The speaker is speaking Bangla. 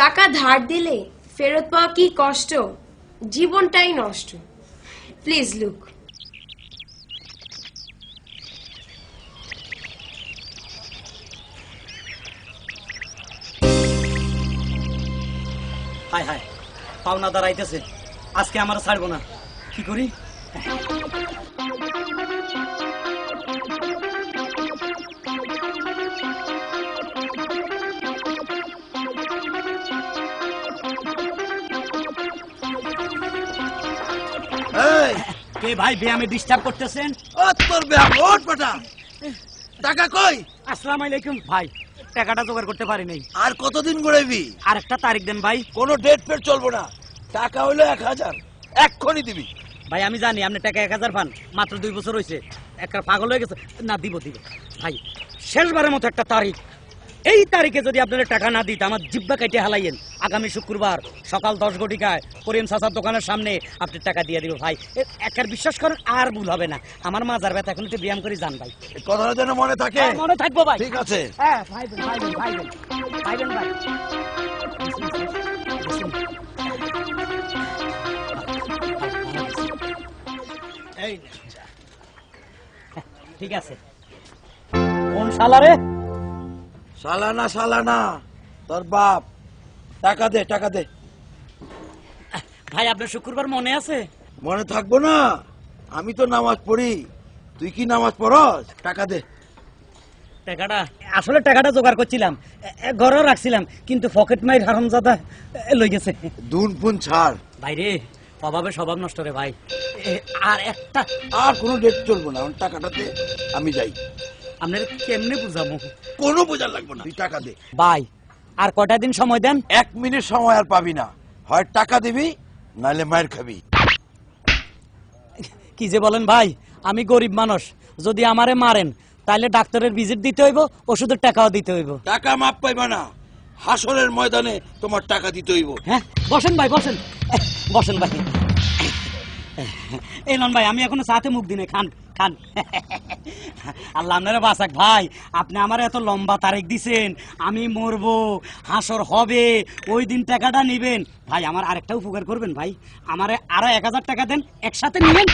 টাকা ধার দিলে ফেরত পাওয়া কি কষ্ট, জীবনটাই নষ্ট। Please look. হায় হায়, পাওনা দাঁড়াইতেছে, আজকে আমার ছাড়বো না। কি করি? কে ভাই ব্যায়ামে ডিস্টার্ব করতেছেন? তোর ব্যায়াম ওঠ বেটা। টাকা কই? আসসালামু আলাইকুম ভাই, টাকাটা জোগাড় করতে পারি নাই। আর কতদিন ঘুরাইবি? আর একটা তারিখ দেন ভাই। কোনো ডেট ফেট চলবো না, টাকা হইলো 1000, এক্ষুনি দিবি। ভাই আমি জানি আপনি টাকা 1000 পান, মাত্র 2 বছর হয়েছে, একটা পাগল হয়ে গেছে না। দিব ভাই, শেষবারের মতো একটা তারিখ, এই তারিখে যদি আপনারা টাকা না দিতে আমার জিব্বা কেটে হালাইয়েন। আগামী শুক্রবার সকাল 10 ঘটিকায় করিম চাচার দোকানের সামনে আপনি টাকা দিয়ে দিব ভাই। একার বিশ্বাস করেন, আর ভুল হবে না। আমার মাজার ব্যথা, এখন একটু ব্যায়াম করে যান ভাই। কথাটা যেন মনে থাকে। মনে থাকবো ভাই। ঠিক আছে। হ্যাঁ ভাইবেন ভাইবেন ভাইবেন ভাইবেন ভাই। এই ঠিক আছে। কোন শালারে? শালানা তোর বাপ। টাকা দে, টাকা দে ভাই। আপনার শুক্রবার মনে আছে? মনে থাকবো না? আমি তো নামাজ পড়ি, তুই কি নামাজ পড়স? টাকা দে। টাকাটা আসলে টাকাটা জোগাড় করছিলাম, ঘরেও রাখছিলাম, কিন্তু পকেট মাইর হারামজাদা লই গেছে। দুন পুন ছাড় ভাইরে, অভাবে স্বভাব নষ্ট রে ভাই। আর একটা, আর কোনো ডেট চলবো না, টাকাটা দে, আমি যাই। আপনার কেমনে বুঝাবো? কোনো বোঝা লাগবো না, তুই টাকা দে ভাই। আর কয়টা দিন সময় দেন? 1 মিনিট সময় আর পাবি না, হয় টাকা দিবি নাহলে মায়ের খাবি। কি যে বলেন ভাই, আমি গরিব মানুষ, যদি আমারে মারেন তাহলে ডাক্তারের ভিজিট দিতে হইব, ওষুধের টাকাও দিতে হইব। টাকা মাপ পাইবা না, হাসরের ময়দানে তোমার টাকা দিতে হইব। হ্যাঁ বসেন ভাই, বসেন বসেন ভাই। এই নন ভাই, আমি এখনো সাথে মুখ দিনে খান খান। আল্লাহ আপনারা বাঁচাক ভাই, আপনি আমার এত লম্বা তারিখ দিছেন, আমি মরবো, হাসর হবে, ওই দিন টাকাটা নিবেন ভাই। আমার আরেকটা উপকার করবেন ভাই, আমারে আরো 1000 টাকা দেন, একসাথে নিবেন।